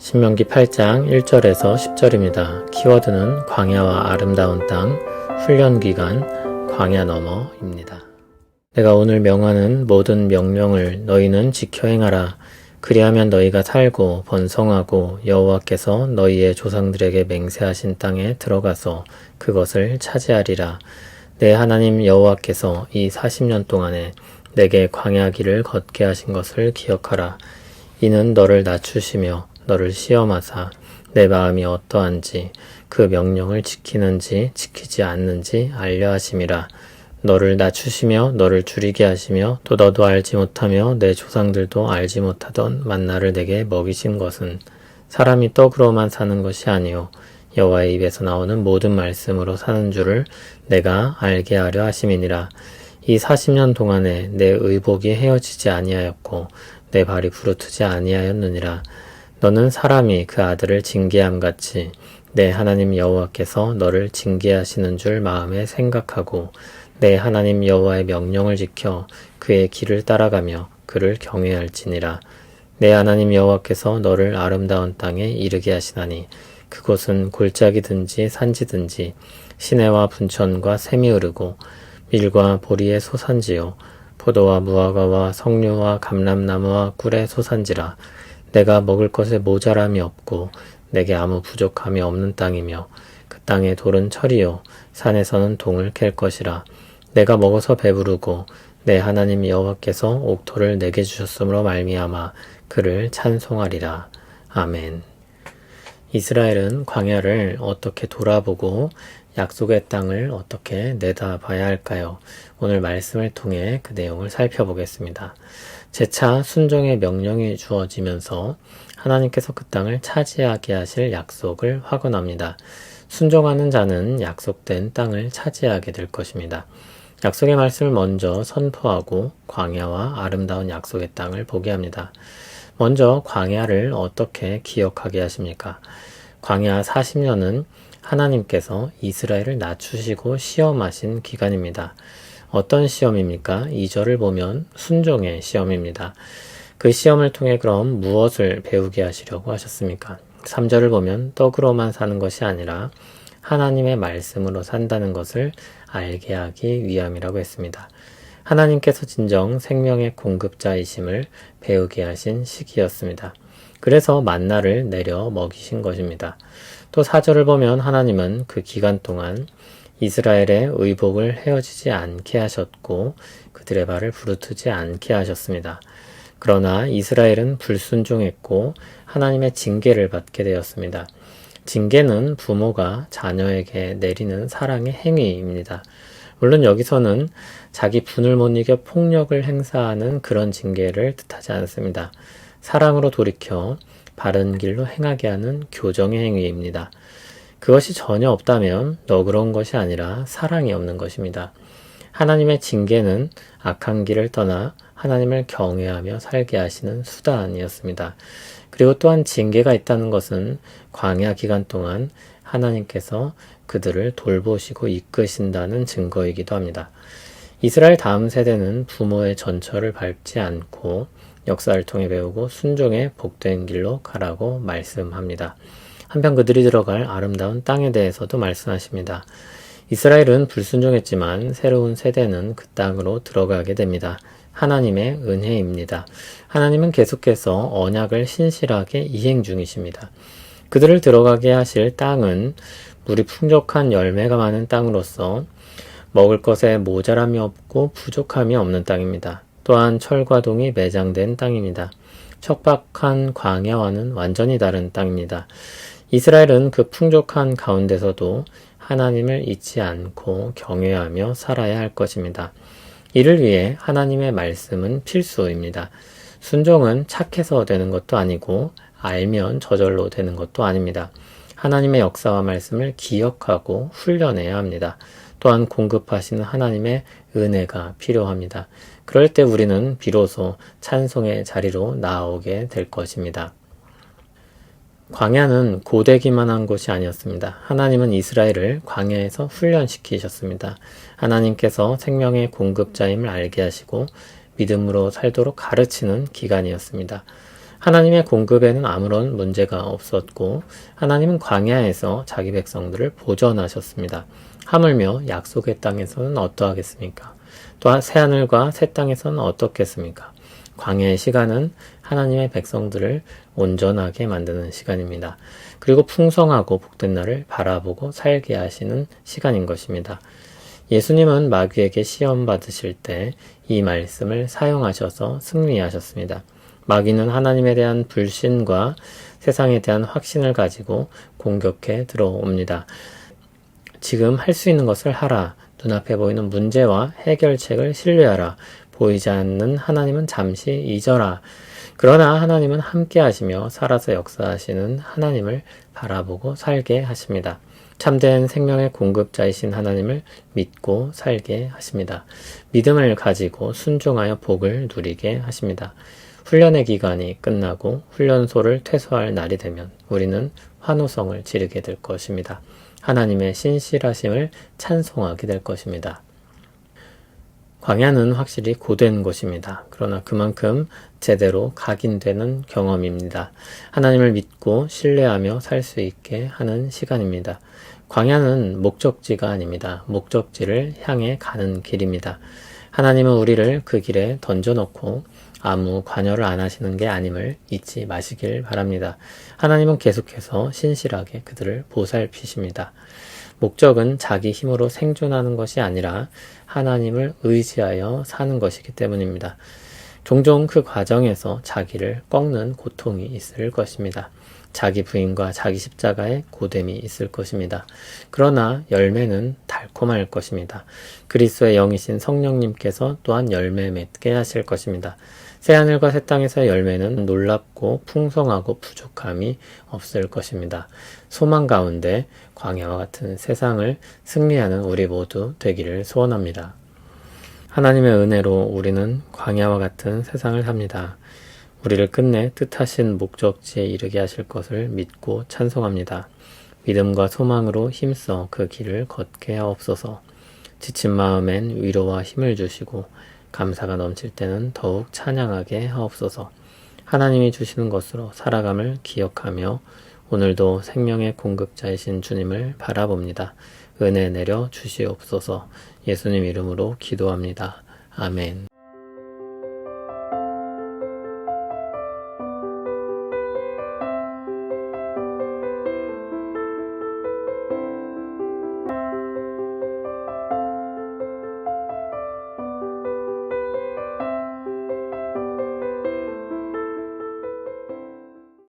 신명기 8장 1절에서 10절입니다. 키워드는 광야와 아름다운 땅, 훈련기간, 광야 너머입니다. 내가 오늘 명하는 모든 명령을 너희는 지켜 행하라. 그리하면 너희가 살고 번성하고 여호와께서 너희의 조상들에게 맹세하신 땅에 들어가서 그것을 차지하리라. 내 하나님 여호와께서 이 40년 동안에 내게 광야 길을 걷게 하신 것을 기억하라. 이는 너를 낮추시며 너를 시험하사 내 마음이 어떠한지 그 명령을 지키는지 지키지 않는지 알려 하심이라. 너를 낮추시며 너를 줄이게 하시며 또 너도 알지 못하며 내 조상들도 알지 못하던 만나를 내게 먹이신 것은 사람이 떡으로만 사는 것이 아니요 여호와의 입에서 나오는 모든 말씀으로 사는 줄을 내가 알게 하려 하심이니라. 이 40년 동안에 내 의복이 헤어지지 아니하였고 내 발이 부르트지 아니하였느니라. 너는 사람이 그 아들을 징계함 같이 내 하나님 여호와께서 너를 징계하시는 줄 마음에 생각하고 내 하나님 여호와의 명령을 지켜 그의 길을 따라가며 그를 경외할지니라. 내 하나님 여호와께서 너를 아름다운 땅에 이르게 하시나니 그곳은 골짜기든지 산지든지 시내와 분천과 샘이 흐르고 밀과 보리의 소산지요 포도와 무화과와 석류와 감람나무와 꿀의 소산지라. 내가 먹을 것에 모자람이 없고 내게 아무 부족함이 없는 땅이며 그 땅의 돌은 철이요 산에서는 동을 캘 것이라. 내가 먹어서 배부르고 내 하나님 여호와께서 옥토를 내게 주셨으므로 말미암아 그를 찬송하리라. 아멘. 이스라엘은 광야를 어떻게 돌아보고 약속의 땅을 어떻게 내다봐야 할까요? 오늘 말씀을 통해 그 내용을 살펴보겠습니다. 재차 순종의 명령이 주어지면서 하나님께서 그 땅을 차지하게 하실 약속을 확언합니다. 순종하는 자는 약속된 땅을 차지하게 될 것입니다. 약속의 말씀을 먼저 선포하고 광야와 아름다운 약속의 땅을 보게 합니다. 먼저 광야를 어떻게 기억하게 하십니까? 광야 40년은 하나님께서 이스라엘을 낮추시고 시험하신 기간입니다. 어떤 시험입니까? 2절을 보면 순종의 시험입니다. 그 시험을 통해 그럼 무엇을 배우게 하시려고 하셨습니까? 3절을 보면 떡으로만 사는 것이 아니라 하나님의 말씀으로 산다는 것을 알게 하기 위함이라고 했습니다. 하나님께서 진정 생명의 공급자이심을 배우게 하신 시기였습니다. 그래서 만나를 내려 먹이신 것입니다. 또 4절을 보면 하나님은 그 기간 동안 이스라엘의 의복을 헤어지지 않게 하셨고 그들의 발을 부르트지 않게 하셨습니다. 그러나 이스라엘은 불순종했고 하나님의 징계를 받게 되었습니다. 징계는 부모가 자녀에게 내리는 사랑의 행위입니다. 물론 여기서는 자기 분을 못 이겨 폭력을 행사하는 그런 징계를 뜻하지 않습니다. 사랑으로 돌이켜 바른 길로 행하게 하는 교정의 행위입니다. 그것이 전혀 없다면 너그러운 것이 아니라 사랑이 없는 것입니다. 하나님의 징계는 악한 길을 떠나 하나님을 경외하며 살게 하시는 수단이었습니다. 그리고 또한 징계가 있다는 것은 광야 기간 동안 하나님께서 그들을 돌보시고 이끄신다는 증거이기도 합니다. 이스라엘 다음 세대는 부모의 전철을 밟지 않고 역사를 통해 배우고 순종의 복된 길로 가라고 말씀합니다. 한편 그들이 들어갈 아름다운 땅에 대해서도 말씀하십니다. 이스라엘은 불순종했지만 새로운 세대는 그 땅으로 들어가게 됩니다. 하나님의 은혜입니다. 하나님은 계속해서 언약을 신실하게 이행 중이십니다. 그들을 들어가게 하실 땅은 물이 풍족한 열매가 많은 땅으로서 먹을 것에 모자람이 없고 부족함이 없는 땅입니다. 또한 철과 동이 매장된 땅입니다. 척박한 광야와는 완전히 다른 땅입니다. 이스라엘은 그 풍족한 가운데서도 하나님을 잊지 않고 경외하며 살아야 할 것입니다. 이를 위해 하나님의 말씀은 필수입니다. 순종은 착해서 되는 것도 아니고 알면 저절로 되는 것도 아닙니다. 하나님의 역사와 말씀을 기억하고 훈련해야 합니다. 또한 공급하시는 하나님의 은혜가 필요합니다. 그럴 때 우리는 비로소 찬송의 자리로 나오게 될 것입니다. 광야는 고되기만 한 곳이 아니었습니다. 하나님은 이스라엘을 광야에서 훈련시키셨습니다. 하나님께서 생명의 공급자임을 알게 하시고 믿음으로 살도록 가르치는 기간이었습니다. 하나님의 공급에는 아무런 문제가 없었고 하나님은 광야에서 자기 백성들을 보전하셨습니다. 하물며 약속의 땅에서는 어떠하겠습니까? 또한 새하늘과 새 땅에서는 어떻겠습니까? 광야의 시간은 하나님의 백성들을 온전하게 만드는 시간입니다. 그리고 풍성하고 복된 날을 바라보고 살게 하시는 시간인 것입니다. 예수님은 마귀에게 시험 받으실 때 이 말씀을 사용하셔서 승리하셨습니다. 마귀는 하나님에 대한 불신과 세상에 대한 확신을 가지고 공격해 들어옵니다. 지금 할 수 있는 것을 하라. 눈앞에 보이는 문제와 해결책을 신뢰하라. 보이지 않는 하나님은 잠시 잊어라. 그러나 하나님은 함께 하시며 살아서 역사하시는 하나님을 바라보고 살게 하십니다. 참된 생명의 공급자이신 하나님을 믿고 살게 하십니다. 믿음을 가지고 순종하여 복을 누리게 하십니다. 훈련의 기간이 끝나고 훈련소를 퇴소할 날이 되면 우리는 환호성을 지르게 될 것입니다. 하나님의 신실하심을 찬송하게 될 것입니다. 광야는 확실히 고된 곳입니다. 그러나 그만큼 제대로 각인되는 경험입니다. 하나님을 믿고 신뢰하며 살 수 있게 하는 시간입니다. 광야는 목적지가 아닙니다. 목적지를 향해 가는 길입니다. 하나님은 우리를 그 길에 던져놓고 아무 관여를 안 하시는 게 아님을 잊지 마시길 바랍니다. 하나님은 계속해서 신실하게 그들을 보살피십니다. 목적은 자기 힘으로 생존하는 것이 아니라 하나님을 의지하여 사는 것이기 때문입니다. 종종 그 과정에서 자기를 꺾는 고통이 있을 것입니다. 자기 부인과 자기 십자가의 고됨이 있을 것입니다. 그러나 열매는 달콤할 것입니다. 그리스도의 영이신 성령님께서 또한 열매 맺게 하실 것입니다. 새하늘과 새 땅에서의 열매는 놀랍고 풍성하고 부족함이 없을 것입니다. 소망 가운데 광야와 같은 세상을 승리하는 우리 모두 되기를 소원합니다. 하나님의 은혜로 우리는 광야와 같은 세상을 삽니다. 우리를 끝내 뜻하신 목적지에 이르게 하실 것을 믿고 찬송합니다. 믿음과 소망으로 힘써 그 길을 걷게 하옵소서. 지친 마음엔 위로와 힘을 주시고 감사가 넘칠 때는 더욱 찬양하게 하옵소서. 하나님이 주시는 것으로 살아감을 기억하며 오늘도 생명의 공급자이신 주님을 바라봅니다. 은혜 내려 주시옵소서. 예수님 이름으로 기도합니다. 아멘.